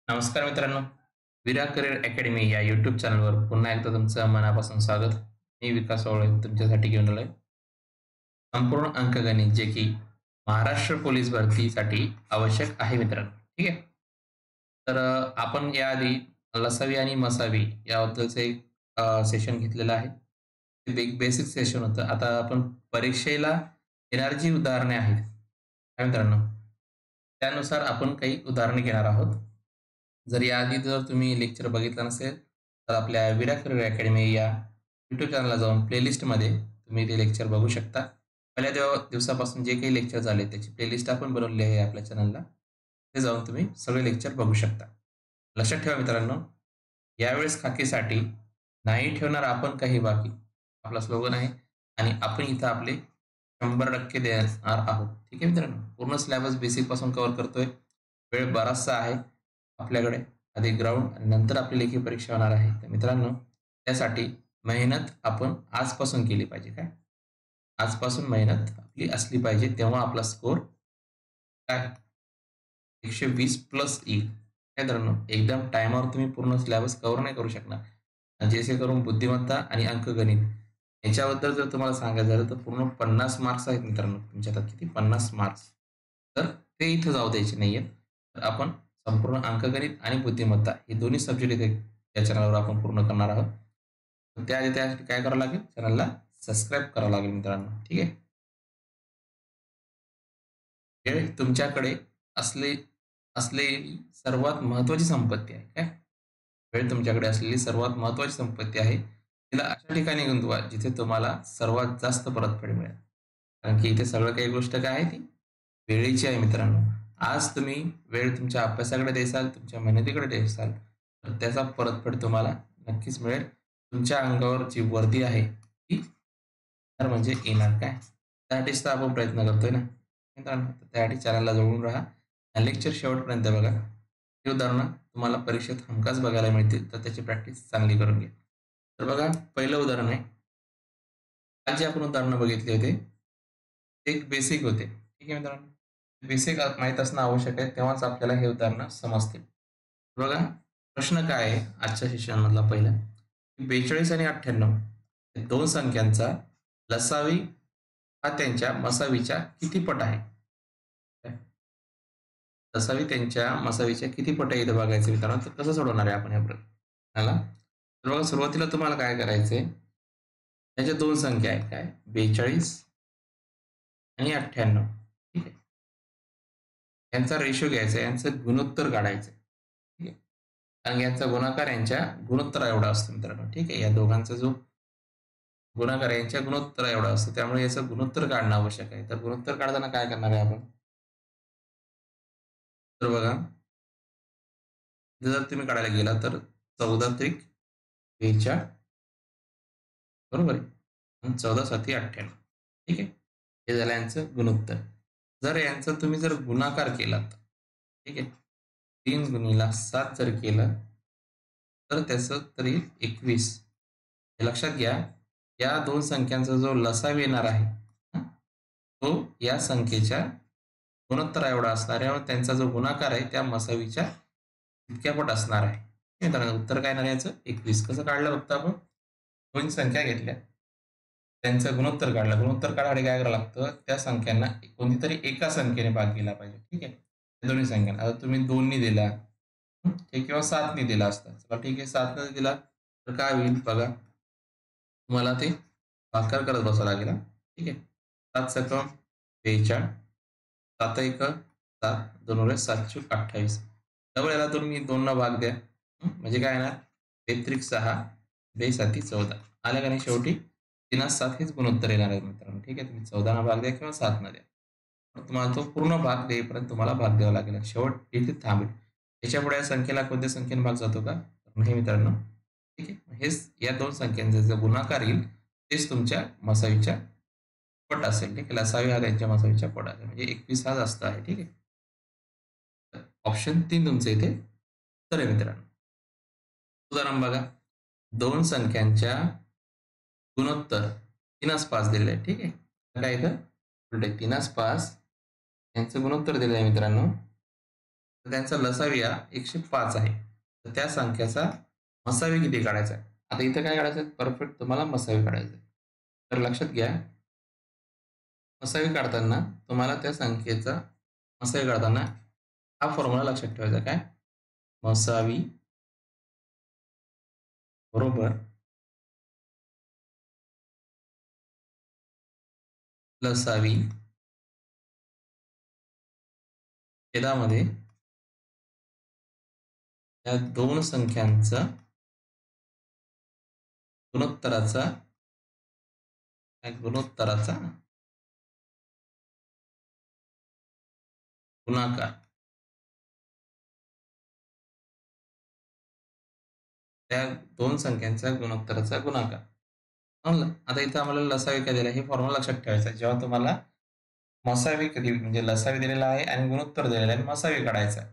नमस्कार मित्रांनो, विरा career academy या यूट्यूब चॅनलवर पुन्हा एकदा तुमचं मनापासून स्वागत. मी विकास ओवळे तुमच्यासाठी घेऊन आलोय संपूर्ण अंकगणित जे की महाराष्ट्र पोलीस भरतीसाठी आवश्यक आहे मित्रांनो. ठीक आहे. तर आपण याआधी लसावी आणि मसावी याबद्दलचं एक सेशन घेतलेलं आहे. ते एक बेसिक सेशन होतं. आता आपण परीक्षेला येणारी जी उदाहरणे आहेत, काय मित्रांनो, त्यानुसार आपण काही उदाहरणे घेणार आहोत. जर याआधी जर तुम्ही लेक्चर बघितलं नसेल, तर आपल्या विरा करिअर अकॅडमी या यूट्यूब चॅनलला जाऊन प्लेलिस्टमध्ये तुम्ही ते लेक्चर बघू शकता. पहिल्या दिवसापासून जे काही लेक्चर झाले त्याची प्लेलिस्ट आपण बनवली आहे आपल्या चॅनलला. ते जाऊन तुम्ही सगळे लेक्चर बघू शकता. लक्षात ठेवा मित्रांनो, यावेळेस खाकीसाठी नाही ठेवणार आपण काही बाकी आपला स्लोगन आहे आणि आपण इथं आपले 100% देणार आहोत. ठीक आहे मित्रांनो. पूर्ण सिलेबस बेसिकपासून कव्हर करतोय. वेळ बराचसा आहे आपल्याकडे. आधी ग्राउंड आणि नंतर आपली लेखी परीक्षा होणार आहे. तर मित्रांनो, त्यासाठी मेहनत आपण आजपासून केली पाहिजे. काय? आजपासून मेहनत आपली असली पाहिजे. तेव्हा आपला स्कोर काय 120 प्लस येईल. काय मित्रांनो, एकदम टायमावर तुम्ही पूर्ण सिलेबस कव्हर नाही करू शकणार. आणि जसे करून बुद्धिमत्ता आणि अंकगणित याच्याबद्दल जर तुम्हाला सांगायचं झालं तर पूर्ण 50 मार्क्स आहेत मित्रांनो तुमच्या हातात. किती? 50 मार्क्स. तर ते इथं जाऊ द्यायचे नाहीयेत. तर आपण संपूर्ण अंकगणित आणि बुद्धिमत्ता हे दोन्ही सब्जेक्ट इथे या चॅनलवर आपण पूर्ण करणार आहोत. त्याआधी त्यासाठी काय करावं लागेल? चॅनलला सबस्क्राईब करावं लागेल मित्रांनो. ठीक आहे. वेळ तुमच्याकडे असले असलेली सर्वात महत्त्वाची संपत्ती आहे. काय? वेळ तुमच्याकडे असलेली सर्वात महत्त्वाची संपत्ती आहे. तिला अशा ठिकाणी गुंतवा जिथे तुम्हाला सर्वात जास्त परतफेड मिळेल. कारण की इथे सगळं काही गोष्ट काय आहे ती वेळेची आहे मित्रांनो. आज तुम्ही वेळ तुमच्या अभ्यासाकडे द्याल, तुमच्या मेहनतीकडे द्याल, तर त्याचा परतफेड तुम्हाला नक्कीच मिळेल. तुमच्या अंगावर जी वर्दी आहे ती तर म्हणजे येणार. काय? त्यासाठीच तर आपण प्रयत्न करतोय ना. मित्रांनो, तर त्यासाठी चॅनलला जोडून राहा आणि लेक्चर शेवटपर्यंत बघा. ही उदाहरणं तुम्हाला परीक्षेत हमखास बघायला मिळतील, तर त्याची प्रॅक्टिस चांगली करून घ्या. तर बघा, पहिलं उदाहरण आहे. आज जे आपण उदाहरणं बघितली होते, ते एक बेसिक होते. ठीक आहे मित्रांनो. बेसिक माहीत असणं आवश्यक आहे, तेव्हाच आपल्याला हे उदाहरणं समजतील. बघा, प्रश्न काय आहे आजच्या सेशनमधला पहिला, 42 आणि 98 या 2 संख्यांचा लसावी हा त्यांच्या मसावीच्या किती पट आहे? लसावी त्यांच्या मसावीच्या किती पट आहे इथं बघायचं मित्रांनो. तर कसं सोडवणार आहे आपण या प्रश्नाला? तर बघा, सुरुवातीला तुम्हाला काय करायचंय, ह्याच्या 2 संख्या आहेत. काय? 42 आणि 98. ठीक आहे. यांचा रेशो घ्यायचा आहे, यांचं गुणोत्तर काढायचं आहे. ठीक आहे. कारण यांचा गुणाकार यांच्या गुणोत्तरा एवढा असतो मित्रांनो. ठीक आहे. या दोघांचा जो गुणाकार आहे यांच्या गुणोत्तरा एवढा असतो. त्यामुळे याचं गुणोत्तर काढणं आवश्यक आहे. तर गुणोत्तर काढताना काय करणार आहे आपण? तर बघा, जर तुम्ही काढायला गेला तर 14 त्रिक 42 बरोबर आहे. आणि 14 साती 98. ठीक आहे. हे झालं यांचं गुणोत्तर. जर यांचा तुम्ही जर गुणाकार केलात, ठीक आहे. 3 गुणिला 7 जर केलं, तर त्याचं तरी 21. हे लक्षात घ्या, या 2 संख्यांचा जो लसाव येणार आहे, हं, तो या संख्येच्या गुणोत्तरा एवढा असणार आहे आणि त्यांचा जो गुणाकार आहे त्या मसावीच्या इतक्या पट असणार आहे. मित्रांनो, उत्तर काय येणार आहे याचं? 21. कसं काढलं बघता आपण? 2 संख्या घेतल्या. त्यांचं गुणोत्तर काढलं. गुणोत्तर काढायला काय करावं लागतं? त्या संख्यांना कोणतीतरी एका संख्येने भाग केला पाहिजे. ठीक आहे. त्या दोन्ही संख्यांना. आता तुम्ही 2 नी दिला, ठीक किंवा 7 नी दिला असता. चला ठीक आहे, 7 ने दिला तर काय होईल बघा. तुम्हाला ते भागाकार करत बसावं लागेल हां. ठीक आहे. 7 सकम 42, 7 एक 7, 2 उरले 7 चूक 28. डबल याला तुम्ही 2 न भाग द्या. म्हणजे काय येणार? 2 6, 2 साती 14. आलं का नाही शेवटी? 3 7 हेच गुणोत्तर येणार आहे मित्रांनो. ठीक आहे. तुम्ही 14 न भाग द्या किंवा 7 न द्या. पण तुम्हाला तो पूर्ण भाग देईपर्यंत तुम्हाला भाग द्यावा लागेल. शेवट इथे थांबेल. याच्यापुढे या संख्येला कोणत्या संख्येने भाग जातो का? नाही मित्रांनो. ठीक आहे. हेच या 2 संख्यांचा जो गुणाकार येईल तेच तुमच्या मसावीच्या पट असेल. ठीक आहे. लसावी हा त्यांच्या मसावीच्या पट असेल. म्हणजे 21 हा जास्त आहे. ठीक आहे. तर ऑप्शन 3 तुमचं इथे उत्तर आहे मित्रांनो. उदाहरण बघा. 2 संख्यांच्या गुणोत्तर 3/5 दिलेलं आहे. ठीक आहे. काय इथं? उलट 3/5 यांचं गुणोत्तर दिलं आहे मित्रांनो तर त्यांचा लसावी हा 105 आहे. तर त्या संख्येचा मसावी किती काढायचा आहे? आता इथं काय काढायचं आहे? परफेक्ट तुम्हाला मसावी काढायचं आहे. तर लक्षात घ्या, मसावी काढताना तुम्हाला त्या संख्येचा मसावी काढताना हा फॉर्म्युला लक्षात ठेवायचा. काय? मसावी बरोबर लसावी छेदामध्ये या दोन संख्यांचा गुणोत्तराचा गुणोत्तराचा गुणाकार. त्या दोन संख्यांच्या गुणोत्तराचा गुणाकार. समजलं? आता इथं आम्हाला लसावी काय दिला हे फॉर्म्युला लक्षात ठेवायचा आहे. जेव्हा तुम्हाला मसावी कधी म्हणजे लसावी दिलेला आहे आणि गुणोत्तर दिलेलं आहे आणि मसावी काढायचा आहे.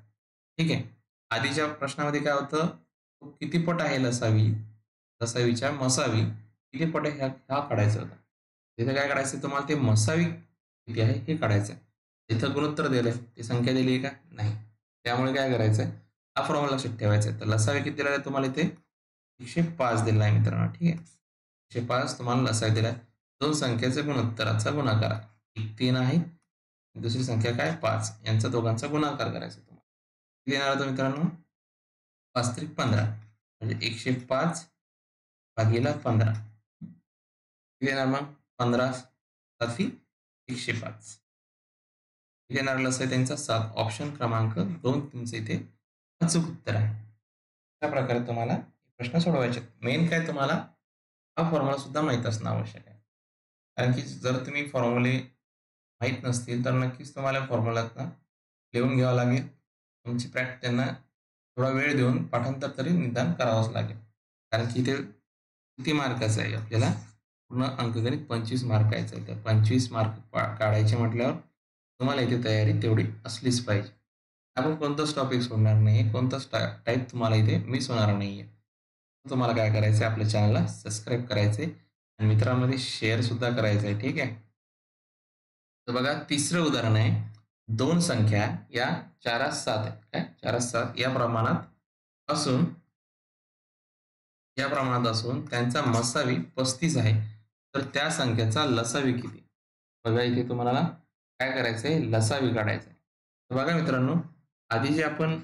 ठीक आहे. आधीच्या प्रश्नामध्ये काय होतं? किती पट आहे लसावी? लसावीच्या मसावी किती पट आहे हा काढायचा होता. तिथे काय काढायचं तुम्हाला ते मसावी किती आहे हे काढायचं आहे. इथं गुणोत्तर दिलंय, ती संख्या दिली आहे का? नाही. त्यामुळे काय करायचंय? हा फॉर्म्युला लक्षात ठेवायचा आहे. तर लसावी किती दिलेला आहे तुम्हाला इथे? 105 दिलेला आहे मित्रांनो. ठीक आहे. 105 तुम्हाला लसावी दिलाय. दोन संख्येच्या गुणोत्तराचा गुणाकार. एक 3 आहे. दुसरी संख्या काय? 5. यांचा दोघांचा गुणाकार करायचा तुम्हाला. किती येणार होतं मित्रांनो? 5 त्रिक 15 म्हणजे 105 भागीला 15. किती येणार मग? 15 साती 105. किती येणार लसावी त्यांचा 7. ऑप्शन क्रमांक 2 तुमचं इथे अचूक उत्तर आहे. अशा प्रकारे तुम्हाला प्रश्न सोडवायचे. मेन काय तुम्हाला हा फॉर्म्युला सुद्धा माहीत असणं आवश्यक आहे. कारण की जर तुम्ही फॉर्म्युले माहीत नसतील तर नक्कीच तुम्हाला फॉर्म्युलातनं लिहून घ्यावं लागेल. तुमची त्यांना थोडा वेळ देऊन पाठांतर तरी निदान करावंच लागेल. कारण की इथे किती मार्काचं आहे आपल्याला पूर्ण अंकगणित 25 मार्काचं आहे. तर 25 मार्क काढायचे म्हटल्यावर तुम्हाला इथे तयारी तेवढी असलीच पाहिजे. आपण कोणताच टॉपिक सोडणार नाही. कोणताच टाईप तुम्हाला इथे मिस होणार नाहीये. तुम्हाला काय करायचं आहे? आपल्या चॅनलला सबस्क्राईब करायचं आहे आणि मित्रांमध्ये शेअर सुद्धा करायचं आहे. ठीक आहे. तर बघा तिसरं उदाहरण आहे. दोन संख्या या 4-7 आहेत. काय? 4-7 या प्रमाणात असून त्यांचा मसावी 35 आहे. तर त्या संख्येचा लसावी किती? बघा इथे तुम्हाला काय करायचंय? लसावी काढायचंय. तर बघा मित्रांनो, आधी जे आपण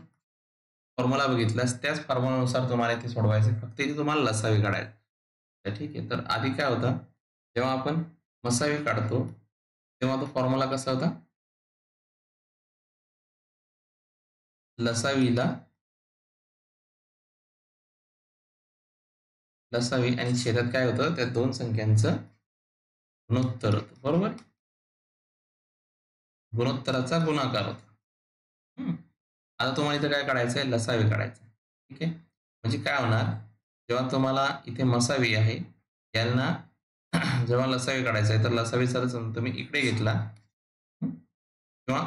फॉर्म्युला बघितलास त्याच फॉर्म्युलानुसार तुम्हाला इथे सोडवायचं फक्त इथे तुम्हाला लसावी काढायचं. तर ठीक आहे. तर आधी काय होतं? जेव्हा आपण मसावी काढतो, तेव्हा तो फॉर्म्युला कसा होता? लसावीला लसावी आणि छेदात काय होतं? त्या दोन संख्यांचं गुणोत्तर होतं. बरोबर? गुणोत्तराचा गुणाकार होतो. हं. आता तुम्हाला इथे काय काढायचं आहे? लसावी काढायचं आहे. ठीक आहे. म्हणजे काय होणार? जेव्हा तुम्हाला इथे मसावी आहे, यांना जेव्हा लसावी काढायचं आहे, तर लसावीचा जर तुम्ही इकडे घेतला हं, किंवा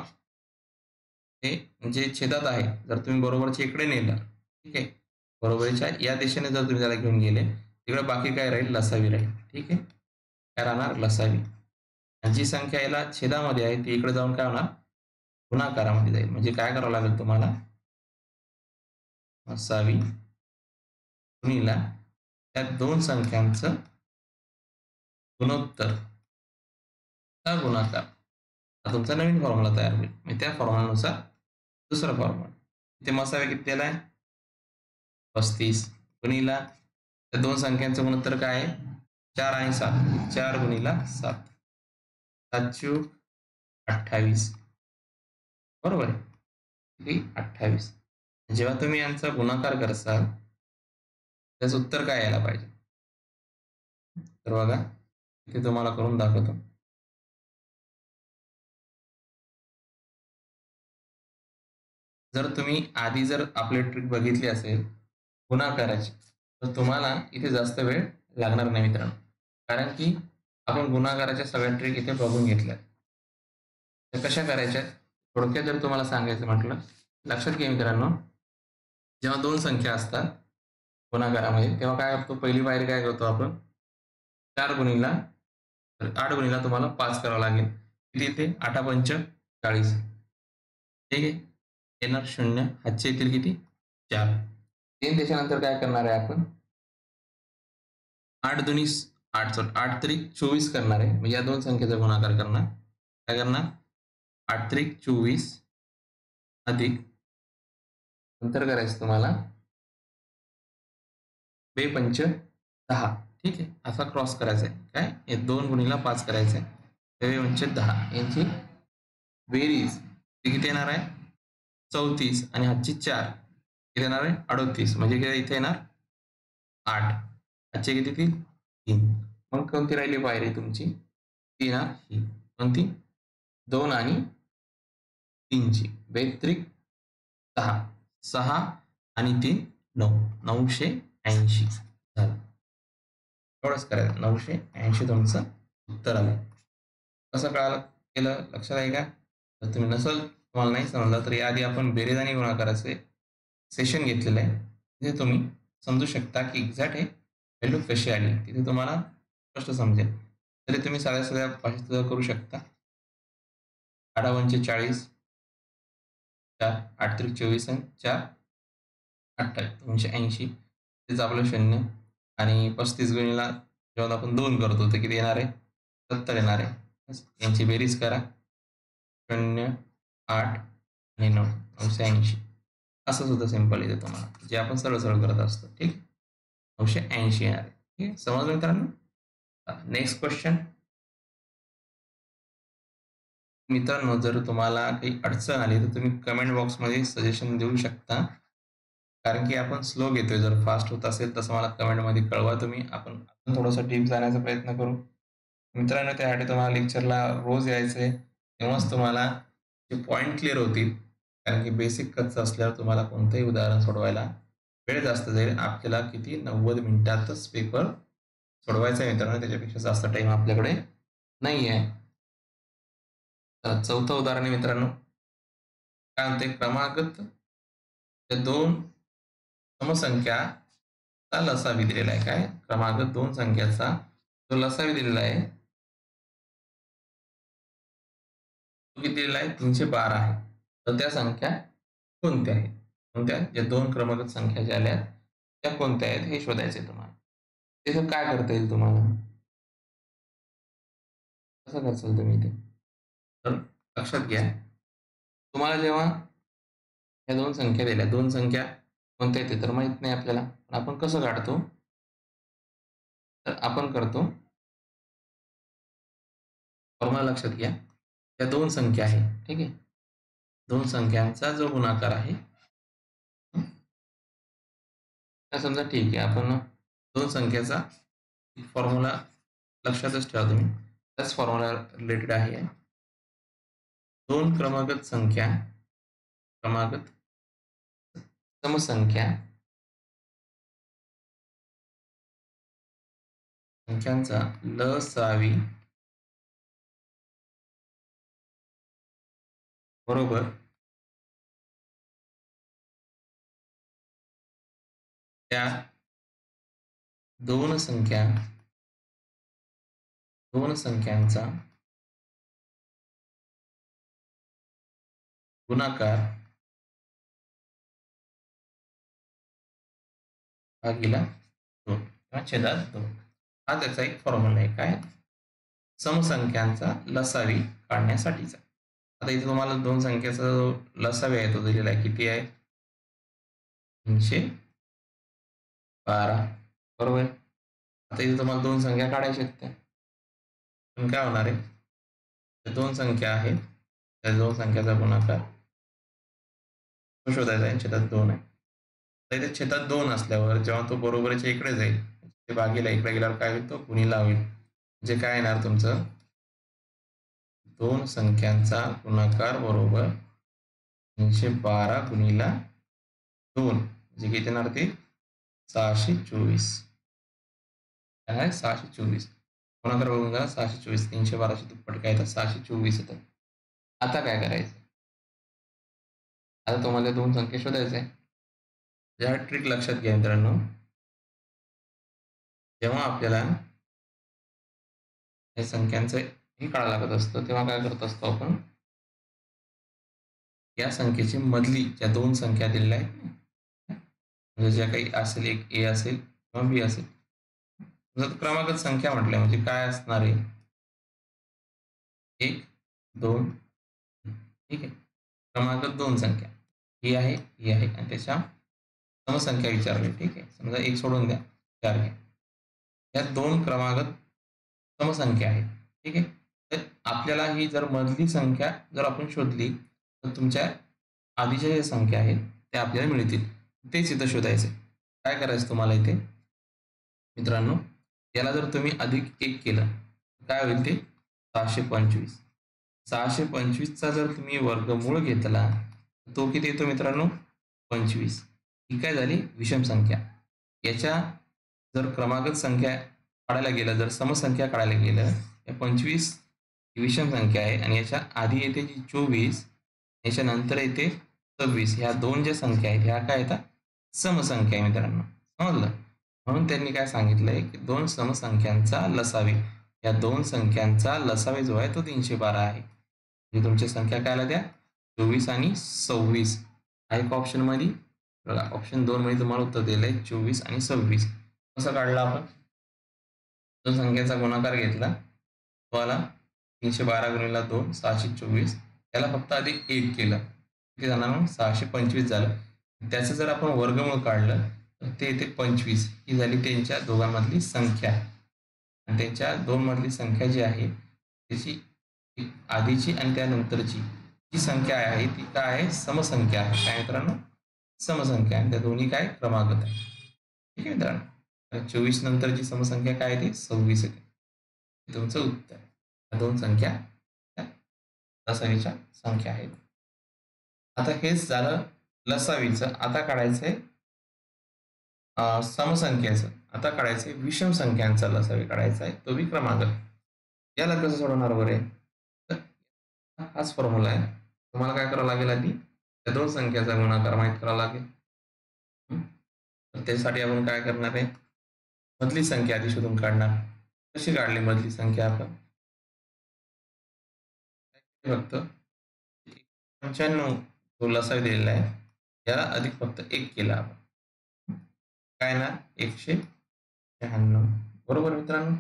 हे जे छेदात आहे, जर तुम्ही बरोबरच्या इकडे नेलं, ठीक आहे. बरोबरीच्या या दिशेने जर तुम्ही त्याला घेऊन गेले, तिकडे बाकी काय राहील? लसावी राहील. ठीक आहे. काय राहणार? लसावी. आणि जी संख्या याला छेदामध्ये आहे, ती इकडे जाऊन काय होणार? गुणाकारामध्ये जाईल. म्हणजे काय करावं लागेल तुम्हाला? मसावी गुणिला त्या दोन संख्यांचं गुणोत्तर चा गुणाकार. हा तुमचा नवीन फॉर्म्युला तयार होईल. म्हणजे त्या फॉर्म्युलानुसार दुसरा फॉर्म्युला. इथे मसावे किती दिलाय? 35 गुणिला त्या दोन संख्यांचं गुणोत्तर काय आहे? 4 आणि 7. 4 गुणिला 7. 7 चूक 28. बरोबर आहे. किती? 28. जेव्हा तुम्ही यांचा गुणाकार करसाल, त्याचं उत्तर काय यायला पाहिजे? तर बघा, इथे तुम्हाला करून दाखवतो. जर तुम्ही आधी जर आपली ट्रिक बघितली असेल गुणाकाराची, तर तुम्हाला इथे जास्त वेळ लागणार नाही मित्रांनो. कारण की आपण गुणाकाराच्या सगळ्या ट्रिक इथे बघून घेतल्या. त्या कशा करायच्या? थोडक्यात जर तुम्हाला सांगायचं म्हटलं, लक्षात घ्या मित्रांनो, जेव्हा दोन संख्या असतात गुणाकारामध्ये, तेव्हा काय करतो? पहिली पायरी काय करतो आपण? 4 गुणिला 8 गुणिला तुम्हाला 5 करावं लागेल. किती येते? 8 पंच 40. ठीक आहे. येणार 0, हातचे येतील किती 4. 3 त्याच्यानंतर काय करणार आहे आपण 8 दुनी 8 8 त्रिक 24 करणार आहे. म्हणजे या दोन संख्येचा गुणाकार करणार. काय करणार 8 त्रिक 24 अधिक नंतर करायचं तुम्हाला 2 पंच 10. ठीक आहे. असा क्रॉस करायचा आहे. काय हे 2 गुणीला 5 करायचं आहे. 2 पंच 10 यांची बेरीज ते किती येणार आहे 34 आणि हातची 4 किती येणार आहे 38 म्हणजे किती इथे येणार 8. हातचे किती ती 3. मग कोणती राहिली पायरी तुमची ती येणार ही कोणती 2 आणि 3 ची 2 त्रिक 6 6 आणि 3 9 980 झालं. एवढंच करायचं 980 तुमचं उत्तर आलं. कसं कळालं केलं लक्षात आहे का जर तुम्ही नसल तुम्हाला नाही समजलं तर याआधी आपण बेरीज आणि गुणाकाराचे सेशन घेतलेलं आहे तिथे तुम्ही समजू शकता की एक्झॅक्ट हे व्हॅल्यू कशी आली तिथे तुम्हाला स्पष्ट समजेल. तरी तुम्ही साध्या साध्या भाषेत सुद्धा करू शकता. 8 पंचे 40 4 8 त्रिक 24 आणि 4 28 280 तेच आपलं 0 आणि 35 गुणीला जेव्हा आपण 2 करतो तर किती येणार आहे 70 येणार आहे. यांची बेरीज करा 0 8 आणि 9 980 असं सुद्धा सिंपल येते तुम्हाला जे आपण सरळ सरळ करत असतो. ठीक 980 येणार आहे. ठीक आहे समजलं मित्रांनो. नेक्स्ट क्वेश्चन मित्रांनो जर तुम्हाला काही अडचण आली तर तुम्ही कमेंट बॉक्समध्ये सजेशन देऊ शकता. कारण की आपण स्लो घेतोय जर फास्ट होत असेल तसं मला कमेंटमध्ये कळवा तुम्ही आपण थोडासा डीप जाण्याचा प्रयत्न करू. मित्रांनो त्यासाठी तुम्हाला लेक्चरला रोज यायचं आहे तेव्हाच तुम्हाला ते पॉईंट क्लिअर होतील. कारण की बेसिक कच्चं असल्यावर तुम्हाला कोणतंही उदाहरण सोडवायला वेळ जास्त जाईल. आपल्याला किती 90 मिनिटातच पेपर सोडवायचा आहे मित्रांनो त्याच्यापेक्षा जास्त टाईम आपल्याकडे नाही आहे. तर चौथं उदाहरण आहे मित्रांनो काय म्हणते क्रमागत त्या 2 समसंख्या लसावी दिलेला आहे. काय क्रमागत 2 संख्याचा जो लसावी दिलेला आहे तो किती दिलेला आहे 312 आहे. तर त्या संख्या कोणत्या आहेत कोणत्या ज्या 2 क्रमागत संख्या ज्या आल्या त्या कोणत्या आहेत हे शोधायचे तुम्हाला. तिथं काय करता येईल तुम्हाला कसं करसाल तुम्ही ते तर लक्षात घ्या तुम्हाला जेव्हा या 2 संख्या दिल्या 2 संख्या कोणत्या आहेत ते तर माहित नाही आपल्याला. पण आपण कसं काढतो तर आपण करतो फॉर्म्युला लक्षात घ्या. त्या 2 संख्या आहेत ठीक आहे 2 संख्यांचा जो गुणाकार आहे समजा ठीक आहे आपण 2 संख्याचा फॉर्म्युला लक्षातच ठेवा तुम्ही त्याच फॉर्म्युला रिलेटेड आहे. 2 क्रमागत समसंख्या संख्यांचा लसावी बरोबर त्या 2 संख्यांचा गुणाकार भागिला 2 किंवा छेदात 2 हा त्याचा एक फॉर्म्युला आहे. काय समसंख्यांचा लसावी काढण्यासाठीचा. आता इथे तुम्हाला 2 संख्येचा जो लसावी आहे तो दिलेला आहे किती आहे 312 बरोबर. आता इथे तुम्हाला 2 संख्या काढायच्या आहेत त्या पण काय होणार आहे 2 संख्या आहेत त्या 2 संख्याचा गुणाकार शोधायचा आहे छेदात 2 आहे. तर इथे छेदात 2 असल्यावर जेव्हा तो बरोबरीच्या इकडे जाईल ते भागीला इकडे गेल्यावर काय होईल तो गुणीला होईल म्हणजे काय येणार तुमचं 2 संख्यांचा गुणाकार बरोबर 312 गुणीला 2 म्हणजे किती येणार ते 624 काय 624 गुणाकार बघून घ्या 624 312 दुप्पट काय येतात 624 येतात. आता काय करायचं आता तुम्हाला 2 संख्या शोधायचं आहे. या ट्रिक लक्षात घ्या मित्रांनो जेव्हा आपल्याला या संख्यांचं हे काढावं लागत असतं तेव्हा काय करत असतो आपण या संख्येची मधली ज्या दोन संख्या दिलेल्या आहेत, म्हणजे ज्या काही असेल, एक ए असेल किंवा बी असेल. जर क्रमागत संख्या म्हटल्या म्हणजे काय असणार आहे? 1, 2, ठीक आहे. क्रमागत दोन संख्या ही आहे आणि त्याच्या समसंख्या विचारली. ठीक आहे. समजा 1 सोडून द्या, 4 घ्या. या दोन क्रमागत समसंख्या आहेत. ठीक आहे. तर आपल्याला ही जर मधली संख्या जर आपण शोधली, तर तुमच्या आधीच्या ज्या संख्या आहेत त्या आपल्याला मिळतील. तेच इथं शोधायचं. काय करायचं तुम्हाला इथे मित्रांनो, याला जर तुम्ही अधिक 1 केलं, काय होईल ते 625. 625चा जर तुम्ही वर्गमूळ घेतला, तो किती येतो मित्रांनो? 25. ही काय झाली? विषम संख्या. याच्या जर क्रमागत संख्या काढायला गेलं, जर समसंख्या काढायला गेलं, या 25 ही विषम संख्या आहे आणि याच्या आधी येते जी 24, याच्यानंतर येते 26. ह्या दोन ज्या संख्या आहेत, ह्या काय येतात? समसंख्या आहे मित्रांनो. समजलं? म्हणून त्यांनी काय सांगितलंय, की दोन समसंख्यांचा लसावी. या दोन संख्यांचा लसावी जो आहे तो 312 आहे. म्हणजे तुमच्या संख्या काय आल्या त्या? 24 आणि 26 आहे का ऑप्शनमध्ये? बघा ऑप्शन 2 मध्ये तुम्हाला उत्तर दिलं आहे 24 आणि 26. कसं काढलं आपण? दोन संख्येचा गुणाकार घेतला, तो आला 312 गुणिले 2 624. त्याला फक्त आधी 1 केलं, किती जाणार मग? 625 झालं. त्याचं जर आपण वर्गमूळ काढलं तर ते येते 25. ही झाली त्यांच्या दोघांमधली संख्या आणि त्यांच्या दोन मधली संख्या जी आहे त्याची आधीची आणि त्यानंतरची जी संख्या आहे ती काय आहे? समसंख्या आहे. काय मित्रांनो? समसंख्या आहे. त्या दोन्ही काय? क्रमागत आहे. ठीक आहे मित्रांनो. 24 नंतरची समसंख्या काय आहे? ती 26 आहे. हे तुमचं उत्तर. या दोन संख्या त्या लसावीच्या संख्या आहेत. आता हेच झालं लसावीचं. आता काढायचंय समसंख्येचं. आता काढायचंय विषम संख्यांचा लसावी काढायचा आहे, तो बी क्रमागत. याला कसं सोडवणार बरे? तर हाच फॉर्म्युला आहे. तुम्हाला काय करावं लागेल आधी? त्या दोन संख्याचा गुणाकार माहीत करावा लागेल. तर त्यासाठी आपण काय करणार आहे? मधली संख्या आधी शोधून काढणार. कशी काढली मधली संख्या आपण? फक्त 95 जो लसावी दिलेला आहे, याला अधिक फक्त 1 केला आपण. काय ना 196. बरोबर मित्रांनो.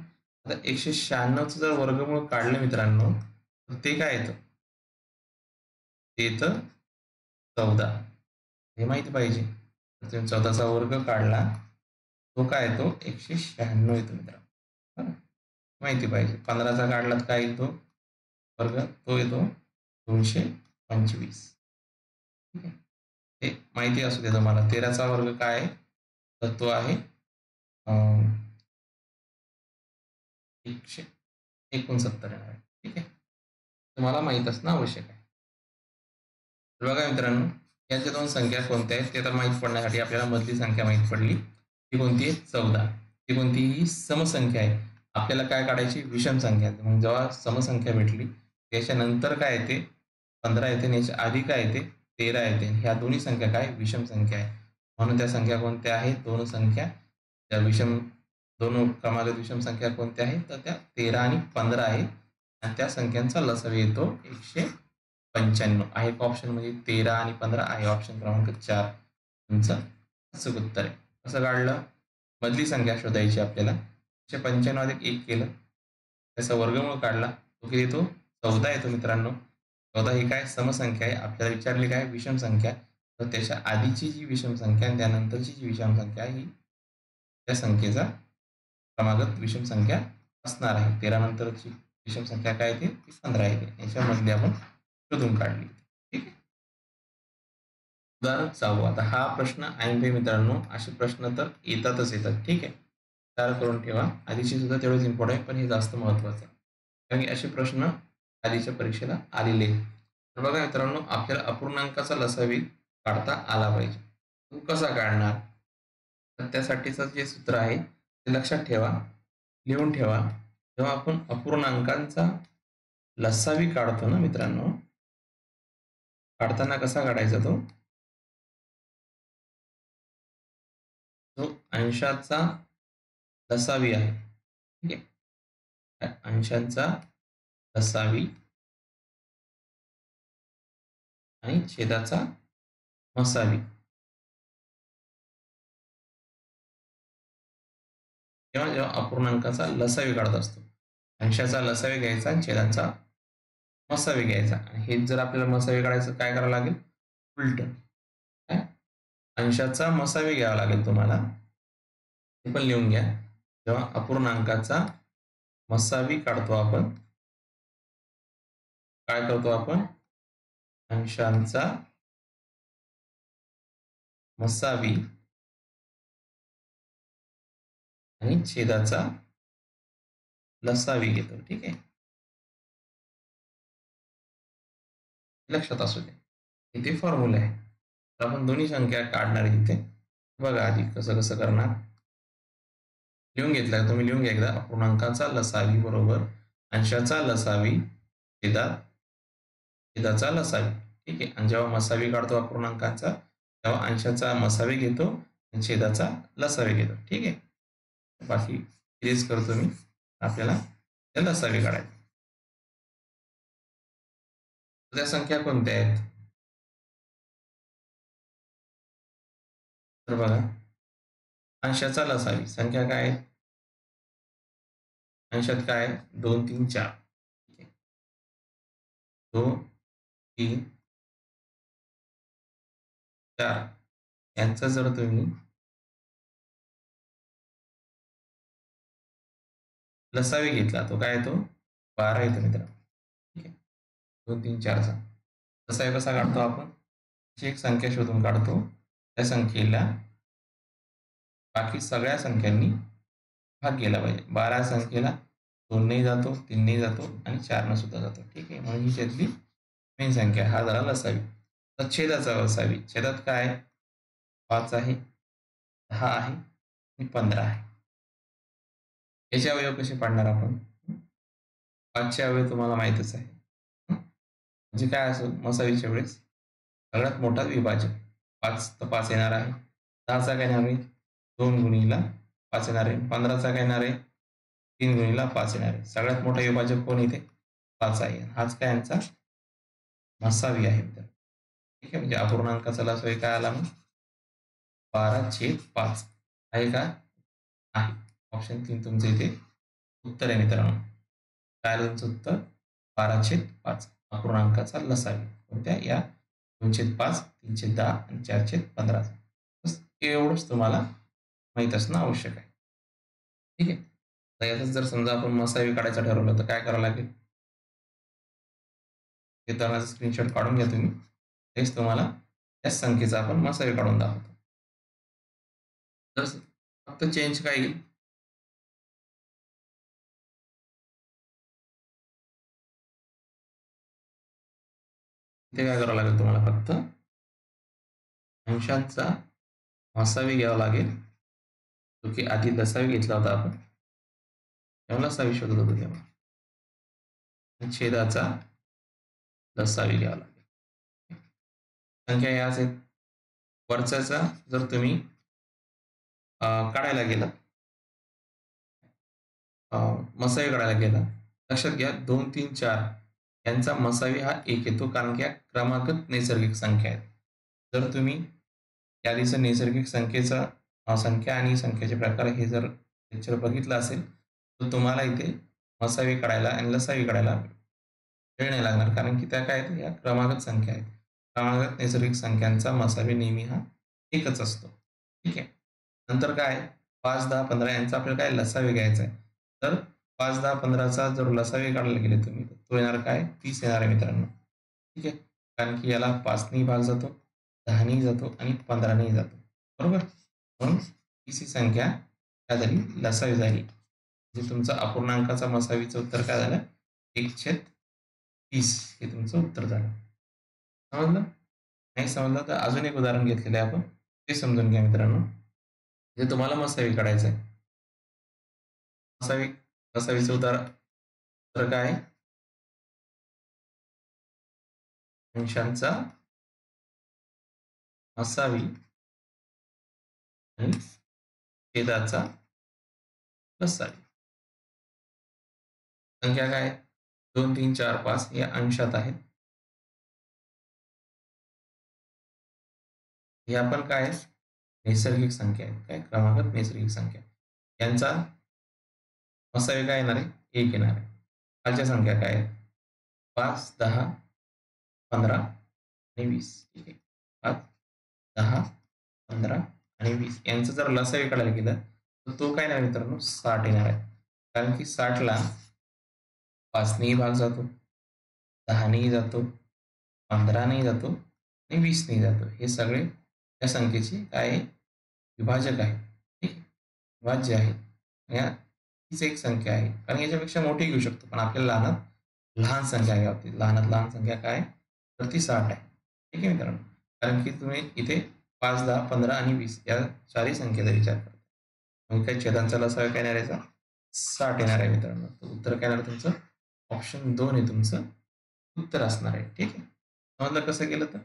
आता 196चं जर वर्गमूळ काढलं मित्रांनो, तर ते काय येतं? ते येतं 14. हे माहिती पाहिजे. तर तुम्ही 14चा वर्ग काढला, तो काय येतो? 196 येतो मित्रांनो. बरं? माहिती पाहिजे. 15चा काढला तर काय येतो वर्ग? तो येतो 225. ठीक आहे. हे माहिती असू दे तुम्हाला. 13चा वर्ग काय आहे? तर तो आहे 169 येणार आहे. ठीक आहे. तुम्हाला माहित असणं आवश्यक आहे. तर बघा मित्रांनो, या ज्या दोन संख्या कोणत्या आहेत ते तर माहीत पडण्यासाठी आपल्याला मधली संख्या माहीत पडली. ती कोणती आहे? 14. ती कोणती? ही समसंख्या आहे. आपल्याला काय काढायची? विषम संख्या. मग जेव्हा समसंख्या भेटली त्याच्यानंतर काय येते? 15 येते आणि याच्या आधी काय येते? 13 येते. ह्या दोन्ही संख्या काय? विषम संख्या आहे. म्हणून त्या संख्या कोणत्या आहेत? दोन संख्या त्या विषम दोन क्रमागत विषम संख्या कोणत्या आहेत? तर त्या 13 आणि 15 आहेत आणि त्या संख्यांचा लसावी येतो 195. आहे का ऑप्शन म्हणजे 13 आणि 15 आहे ऑप्शन क्रमांक 4 तुमचं अचूक उत्तर आहे. कसं काढलं? मधली संख्या शोधायची आपल्याला. 195 अधिक 1 केलं, त्याचा वर्गमूळ काढला, तो किती येतो? 14 येतो मित्रांनो. 14 ही काय? समसंख्या आहे. आपल्याला विचारली काय? विषम संख्या. तर त्याच्या आधीची जी विषम संख्या आणि त्यानंतरची जी विषम संख्या ही त्या संख्येचा क्रमागत विषम संख्या असणार आहे. 13 नंतरची विषम संख्या काय येते? ती 15 येते. याच्यामधली आपण शोधून काढली. ठीक आहे. उदाहरण 6. आता हा प्रश्न ऐनवेळी मित्रांनो, असे प्रश्न तर येतातच येतात. ठीक आहे. विचार करून ठेवा. आधीची सुद्धा तेवढेच इम्पॉर्टंट आहे, पण हे जास्त महत्त्वाचं आहे. कारण की असे प्रश्न आधीच्या परीक्षेला आलेले आहेत. तर बघा मित्रांनो, आपल्याला अपूर्णांकाचा लसावी काढता आला पाहिजे. तो कसा काढणार? तर त्यासाठीचं जे सूत्र आहे ते लक्षात ठेवा, लिहून ठेवा. जेव्हा आपण अपूर्णांकांचा लसावी काढतो ना मित्रांनो, काढताना कसा काढायचा तो? जो अंशाचा लसावी आहे. ठीक आहे. त्या अंशांचा लसावी आणि छेदाचा मसावी. किंवा जेव्हा अपूर्णांकाचा लसावी काढत असतो, अंशाचा लसावी घ्यायचा आणि छेदाचा मसावी घ्यायचा. आणि हेच जर आपल्याला मसावी काढायचं काय करावं लागेल? उलट काय, अंशाचा मसावी घ्यावा लागेल तुम्हाला. हे पण लिहून घ्या. जेव्हा अपूर्णांकाचा मसावी काढतो आपण, काय करतो आपण? अंशांचा मसावी आणि छेदाचा लसावी घेतो. ठीक आहे, लक्षात असू दे. इथे फॉर्म्युला आहे, तर आपण दोन्ही संख्या काढणार आहे इथे. बघा आधी कसं कसं करणार. लिहून घेतलं तुम्ही, लिहून घ्या एकदा. अपूर्णांकाचा लसावी बरोबर अंशाचा लसावी छेदात छेदाचा लसावी. ठीक आहे, आणि जेव्हा मसावी काढतो अपूर्णांकाचा, तेव्हा अंशाचा मसावी घेतो आणि छेदाचा लसावी घेतो. ठीक आहे, बाकी इरेज करतो मी. आपल्याला त्या लसावी काढायचं. त्या संख्या कोणत्या आहेत? तर बघा, अंशाचा लसावी संख्या काय आहे? अंशात काय आहे? 2, 3, 4. ठीक आहे, 2, 3, 4 यांचा जर तुम्ही लसावी घेतला, तो काय येतो? 12 येतो मित्रांनो. ठीक आहे, 2, 3, 4चा लसावी कसा काढतो आपण? अशी एक संख्या शोधून काढतो, त्या संख्येला बाकी सगळ्या संख्यांनी भाग गेला पाहिजे. 12 संख्येला 2 ने जातो, 3 ने जातो आणि 4 ने सुद्धा जातो. ठीक आहे, म्हणून ही त्यातली मेन संख्या. हा झाला लसावी. तर छेदाचा लसावी. छेदात काय आहे? 5 आहे, 10 आहे आणि 15 आहे. याचे अवयव कसे पाडणार आपण? 5चे अवयव तुम्हाला माहीतच आहे. म्हणजे काय असेल मसावीच्या वेळेस? सगळ्यात मोठा विभाजक. 5 तर 5 येणार आहे. 10चा काय येणार आहे? 2 गुणिला 5 येणार आहे. 15चा काय येणार आहे? 3 गुणिला 5 येणार आहे. सगळ्यात मोठा विभाजक कोण इथे? 5 आहे. हाच काय यांचा मसावी आहे. ठीक आहे, म्हणजे अपूर्णांकाचा लसावी काय आला मग? 12/5 आहे का? आहे. ऑप्शन 3 तुमचं इथे उत्तर आहे मित्रांनो. काय आलं तुमचं उत्तर? 12/5 अपूर्णांकाचा लसावी. कोणत्या? या 2/5, 3/10 आणि 4/15. बस एवढंच तुम्हाला माहीत असणं आवश्यक आहे. ठीक आहे. तर यातच जर समजा आपण मसावी काढायचं ठरवलं तर काय करावं लागेल? देतानाचा स्क्रीनशॉट काढून घ्या तुम्ही. तेच तुम्हाला त्याच संख्येचा आपण मसावी काढून दाखवतो. तर फक्त चेंज काय येईल? इथे काय करावं लागेल तुम्हाला? फक्त अंशांचा मसावी घ्यावा लागेल, जो की आधी लसावी घेतला होता आपण. तेव्हा लसावी शोधत होतो तेव्हा. आणि छेदाचा लसावी घ्यावा लागेल. संख्या याच आहेत. वरच्याचा जर तुम्ही काढायला गेला, मसावी काढायला गेला, लक्षात घ्या 2, 3, 4 यांचा मसावी हा 1 येतो, कारण की या क्रमागत नैसर्गिक संख्या आहेत. जर तुम्ही यादीचं नैसर्गिक संख्येचा संख्या आणि संख्येचे प्रकार हे जर लेक्चर बघितलं असेल, तर तुम्हाला इथे मसावी काढायला आणि लसावी काढायला वेळ नाही लागणार, कारण की त्या काय आहेत? या क्रमागत संख्या आहेत. क्रमागत नैसर्गिक संख्यांचा मसावी नेहमी हा एकच असतो. ठीक आहे. नंतर काय? 5, 10, 15 यांचा आपल्याला काय लसावी घ्यायचा आहे. तर 5, 10, 15चा जर लसावी काढायला गेले तुम्ही, तर तो येणार काय? 30 येणार आहे मित्रांनो. ठीक आहे. कारण की याला 5 नेही भाग जातो, 10 नेही जातो आणि 15 नेही जातो. बरोबर? म्हणून 30 ही संख्या काय झाली? लसावी झाली. म्हणजे तुमचं अपूर्णांकाचा मसावीचं उत्तर काय झालं? 1/30 हे तुमचं उत्तर झालं. समजलं? नाही समजलं तर अजून एक उदाहरण घेतलेलं आहे आपण. ते समजून घ्या मित्रांनो. जे तुम्हाला मसावी काढायचं आहे. मसावी मसावीचं उदाहरण तर काय? अंशांचा मसावी आणि छेदाचा लसावी. संख्या काय? 2, 3, 4, 5 या अंशात आहेत. ह्या पण काय आहेत? नैसर्गिक संख्या आहेत. काय क्रमागत नैसर्गिक संख्या. यांचा मसावी काय येणार आहे? 1 येणार आहे. खालच्या संख्या काय आहेत? 5, 10, 15 आणि 20. ठीक आहे. 5, 10, 15 आणि 20 यांचं जर लसावी काढायला गेलं तर तो काय येणार मित्रांनो? 60 येणार आहे. कारण की 60ला 5 नेही भाग जातो, 10 नेही जातो, 15 नेही जातो आणि 20 नेही जातो. हे सगळे त्या संख्येचे काय आहे? विभाजक आहे. ठीक आहे. विभाज्य आहे. या हीच एक संख्या आहे. कारण याच्यापेक्षा मोठी घेऊ शकतो, पण आपल्याला लहान संख्या घ्यावी लागते. लहानात लहान संख्या काय आहे? तर ती 60 आहे. ठीक आहे मित्रांनो. कारण की तुम्ही इथे 5, 10, 15 आणि 20 या चारही संख्येचा विचार करता. मग काय छेदांचा लसावा काय येणार याचा? 60 येणार आहे मित्रांनो. तर उत्तर काय येणार तुमचं? ऑप्शन 2 हे तुमचं उत्तर असणार आहे. ठीक आहे. समजलं कसं केलं तर?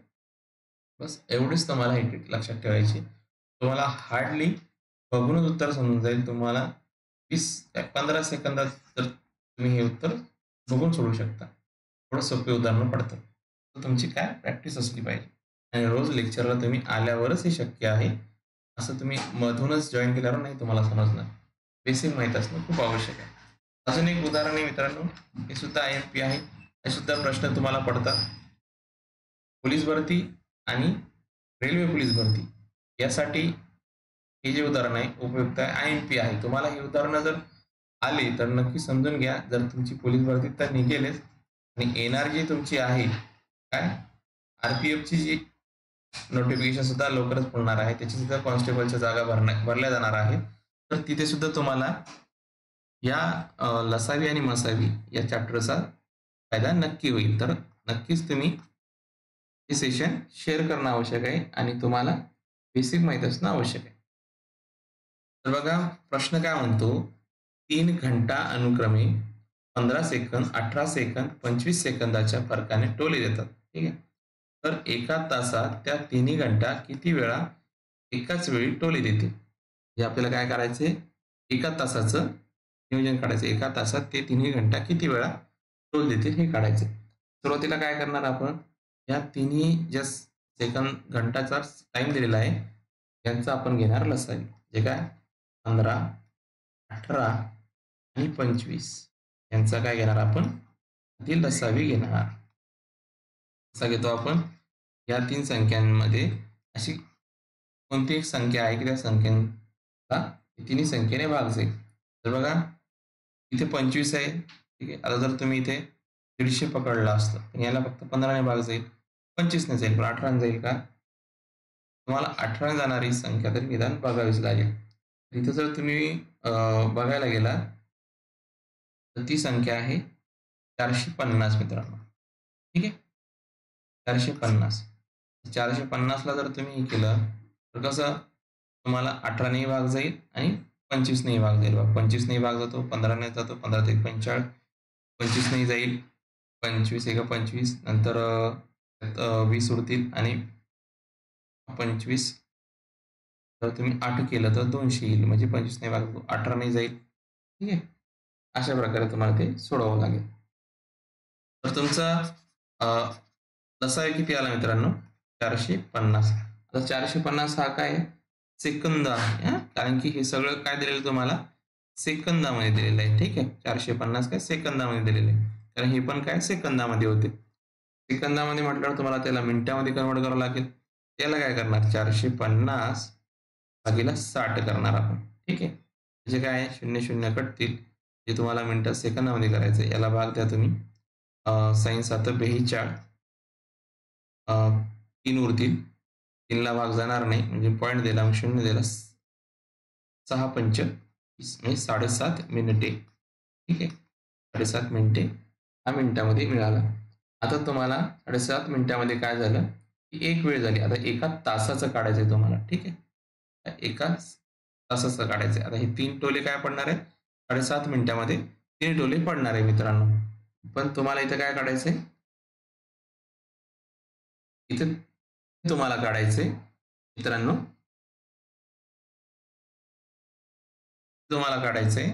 बस एवढीच तुम्हाला ही ट्रिक लक्षात ठेवायची. तुम्हाला हार्डली बघूनच उत्तर समजून जाईल. तुम्हाला 20 ते 15 सेकंदात तर तुम्ही हे उत्तर बघून सोडवू शकता. थोडं सोपी उदाहरणं पडतात. तर तुमची काय प्रॅक्टिस असली पाहिजे आणि रोज लेक्चरला तुम्ही आल्यावरच हे शक्य आहे. असं तुम्ही मधूनच जॉइन केल्यावर नाही तुम्हाला समजणार. बेसिक माहीत असणं खूप आवश्यक आहे. अजून एक उदाहरण आहे मित्रांनो, हे सुद्धा IMP आहे. हे सुद्धा प्रश्न तुम्हाला पडतात. पोलीस भरती आणि रेल्वे पोलीस भरती यासाठी हे जे उदाहरण आहे उपयुक्त आहे. IMP आहे. तुम्हाला ही उदाहरणं जर आली तर नक्की समजून घ्या. जर तुमची पोलीस भरती तर निघेलच आणि येणार जी तुमची आहे काय RPFची जी नोटिफिकेशन सुद्धा लवकरच पडणार आहे. त्याची सुद्धा कॉन्स्टेबलच्या जागा भरल्या जाणार आहेत. तर तिथे सुद्धा तुम्हाला या लसावी आणि मसावी या चॅप्टरचा फायदा नक्की होईल. तर नक्कीच तुम्ही हे सेशन शेअर करणं आवश्यक आहे आणि तुम्हाला बेसिक माहीत असणं आवश्यक आहे. तर बघा प्रश्न काय म्हणतो? 3 घंटा अनुक्रमे 15 सेकंद, 18 सेकंद, 25 सेकंदाच्या फरकाने टोले देतात. ठीक आहे. तर एका तासात त्या तिन्ही घंटा किती वेळा एकाच वेळी टोले देतील? हे आपल्याला काय करायचे? एका तासाचं नियोजन काढायचं. एका तासात ते तिन्ही घंटा किती वेळा टोल देतील हे काढायचे. सुरुवातीला काय करणार आपण? या तिन्ही ज्या सेकंद घंटाचा टाइम दिलेला आहे यांचा आपण घेणार लसावी. जे काय 15, 18 आणि 25 यांचा काय घेणार आपण? ती लसावी घेणार. कसा घेतो आपण? या 3 संख्यांमध्ये अशी कोणती एक संख्या आहे की त्या संख्येला तिन्ही संख्येने भाग जाईल. तर बघा इथे 25 आहे. ठीक आहे. आता जर तुम्ही इथे 150 पकडला असतं तर याला फक्त 15 ने भाग जाईल. 25 ने जाईल पण 18 ने जाईल का? तुम्हाला 18 ने जाणारी संख्या तरी निदान बघावीच लागेल. इथं जर तुम्ही बघायला गेला तर ती संख्या आहे 450 मित्रांनो. ठीक आहे. 450. 450ला जर तुम्ही हे केलं तर कसं तुम्हाला 18 नेही भाग जाईल आणि 25 नेही भाग जाईल. 25 नेही भाग जातो, 15 ने जातो, 15 ते 45, 25 नेही जाईल, 25 एका 25 नंतर 20 उरतील आणि 25 जर तुम्ही 8 केलं तर 200 येईल. म्हणजे 25 ने भाग 18 ने जाईल. ठीक आहे. अशा प्रकारे तुम्हाला ते सोडवावं लागेल. तर तुमचा लसावी किती आला मित्रांनो? 450. आता 450 हा काय आहे? सेकंद आहे हां. कारण की हे सगळं काय दिलेलं तुम्हाला? सेकंदामध्ये दिलेलं आहे. ठीक आहे. 450 काय सेकंदामध्ये दिलेलं आहे. कारण हे पण काय सेकंदामध्ये होते. सेकंदामध्ये म्हटल्यावर तुम्हाला त्याला मिनिटामध्ये कन्व्हर्ट करावं लागेल. त्याला काय करणार? 450 भागीला 60 करणार आपण. ठीक आहे. म्हणजे काय आहे? 0-0 कटतील. जे तुम्हाला मिनिटात सेकंदामध्ये करायचं आहे. याला भाग द्या तुम्ही. sin 7 42 3 उरतील. 3ला भाग जाणार नाही म्हणजे पॉईंट दिला, मग 0 दिला. 6 पंच 20 म्हणजे 7.5 मिनिटे. ठीक आहे. 7.5 मिनिटे हा मिनिटामध्ये मिळाला. आता तुम्हाला 7.5 मिनिटामध्ये काय झालं की एक वेळ झाली. आता एका तासाचं काढायचं आहे तुम्हाला. ठीक आहे. एका तासाचं काढायचं आहे. आता हे 3 टोले काय पडणार आहेत? 7.5 मिनिटामध्ये 3 टोले पडणार आहे मित्रांनो. पण तुम्हाला इथं काय काढायचं आहे? इथे तुम्हाला काढायचे मित्रांनो, तुम्हाला काढायचंय